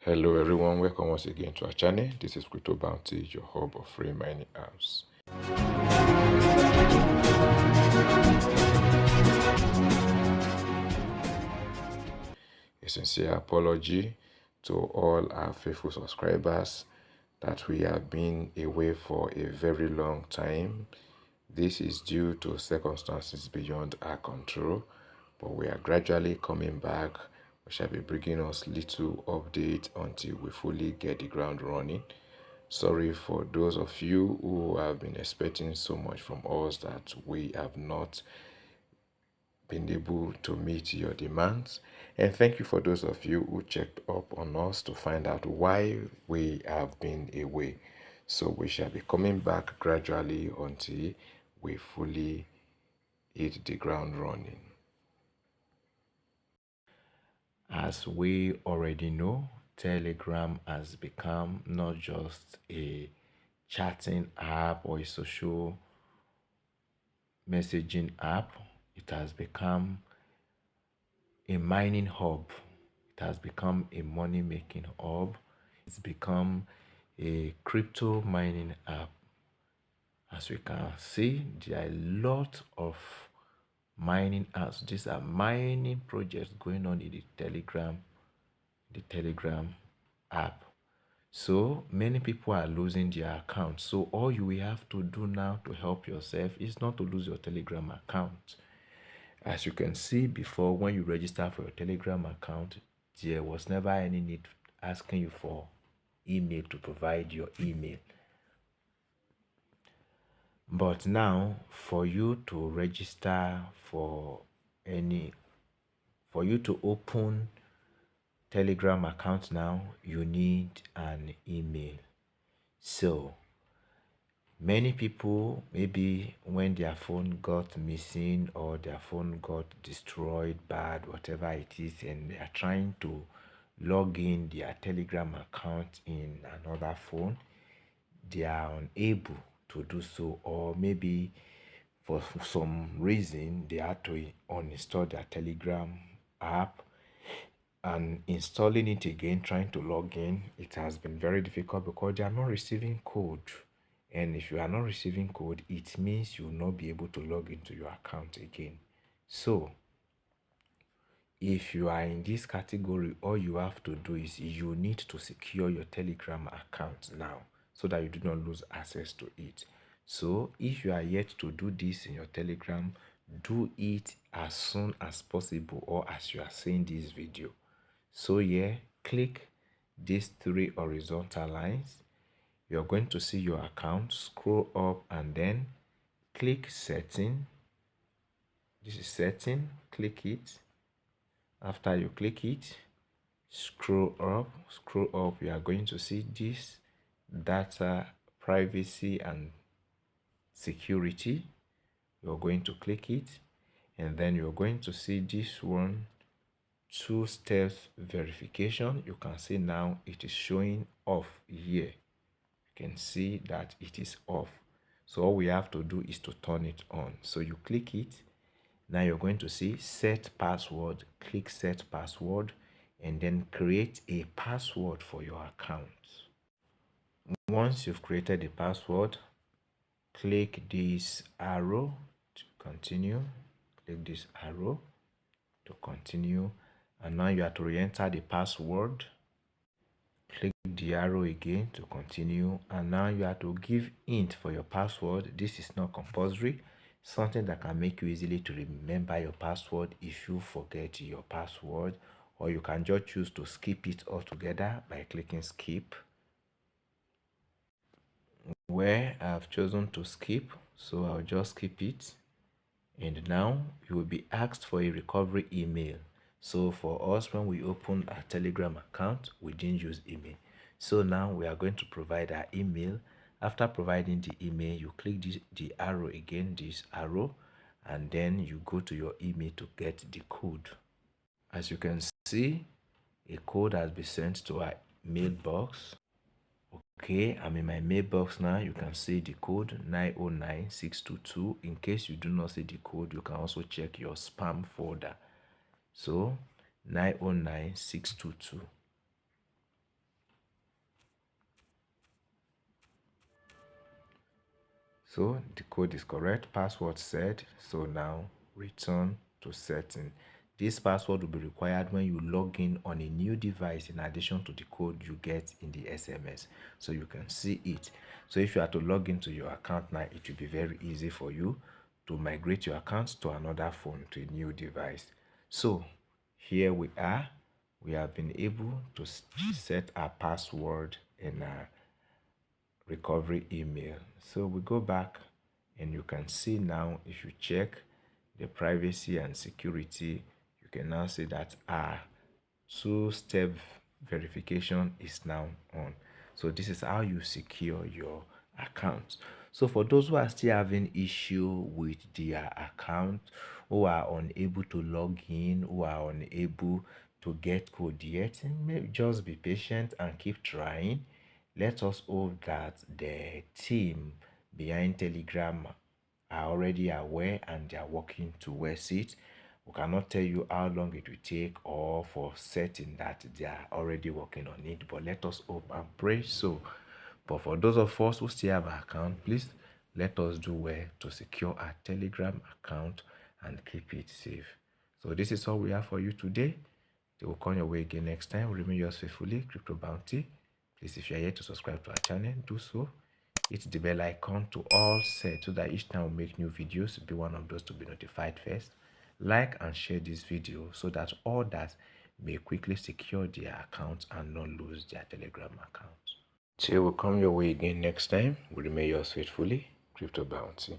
Hello everyone, welcome once again to our channel. This is Crypto Bounty, your hub of free mining apps. A sincere apology to all our faithful subscribers that we have been away for a very long time. This is due to circumstances beyond our control, but we are gradually coming back. We shall be bringing us little updates until we fully get the ground running. Sorry for those of you who have been expecting so much from us that we have not been able to meet your demands. And thank you for those of you who checked up on us to find out why we have been away. So we shall be coming back gradually until we fully hit the ground running. As we already know, Telegram has become not just a chatting app or a social messaging app. It has become a mining hub. It has become a money making hub. It's become a crypto mining app. As we can see, there are a lot of mining apps. These are mining projects going on in the Telegram app. So many people are losing their accounts. So all you will have to do now to help yourself is not to lose your Telegram account. As you can see before, when you register for your Telegram account, there was never any need asking you for email to provide your email. But now, for you to register for you to open Telegram account now, you need an email. So many people, maybe when their phone got missing or their phone got destroyed, bad, whatever it is, and they are trying to log in their Telegram account in another phone, they are unable to do so, or maybe for some reason they had to uninstall their Telegram app and installing it again, trying to log in. It has been very difficult because they are not receiving code. And if you are not receiving code, it means you will not be able to log into your account again. So if you are in this category, all you have to do is you need to secure your Telegram account now so that you do not lose access to it. So if you are yet to do this in your Telegram, do it as soon as possible or as you are seeing this video. So here, click these three horizontal lines. You're going to see your account, scroll up and then click setting. This is setting, click it. After you click it, scroll up, you are going to see this data privacy and security. You're going to click it and then you're going to see this one, two steps verification. You can see now it is showing off here. You can see that it is off. So all we have to do is to turn it on. So you click it. Now you're going to see set password. Click set password and then create a password for your account. Once you've created a password, click this arrow to continue. Click this arrow to continue. And now you have to re-enter the password. Click the arrow again to continue, and now you have to give hint for your password. This is not compulsory, something that can make you easily to remember your password if you forget your password, or you can just choose to skip it altogether by clicking skip. Where I've chosen to skip, so I'll just skip it. And now you will be asked for a recovery email. So for us, when we open our Telegram account, we didn't use email. So now we are going to provide our email. After providing the email, you click the arrow again, this arrow, and then you go to your email to get the code. As you can see, a code has been sent to our mailbox. Okay, I'm in my mailbox now. You can see the code 909622. In case you do not see the code, you can also check your spam folder. So 909622. So the code is correct, password set. So now return to setting. This password will be required when you log in on a new device in addition to the code you get in the SMS. So you can see it. So if you are to log into your account now, it will be very easy for you to migrate your account to another phone, to a new device. So here we are. We have been able to set our password in our recovery email. So we go back and you can see now, if you check the privacy and security, you can now see that our two-step verification is now on. So this is how you secure your account. So for those who are still having issue with their account, who are unable to log in, who are unable to get code yet, maybe just be patient and keep trying. Let us hope that the team behind Telegram are already aware and they are working towards it. We cannot tell you how long it will take or for certain that they are already working on it, but let us hope and pray so. But for those of us who still have an account, please let us do well to secure our Telegram account and keep it safe. So this is all we have for you today. They will come your way again next time. Remain yours faithfully, Crypto Bounty. Please, if you are yet to subscribe to our channel, do so. Hit the bell icon to all set so that each time we make new videos, be one of those to be notified first. Like and share this video so that others may quickly secure their accounts and not lose their Telegram accounts. Till we come your way again next time, we remain yours faithfully, Crypto Bounty.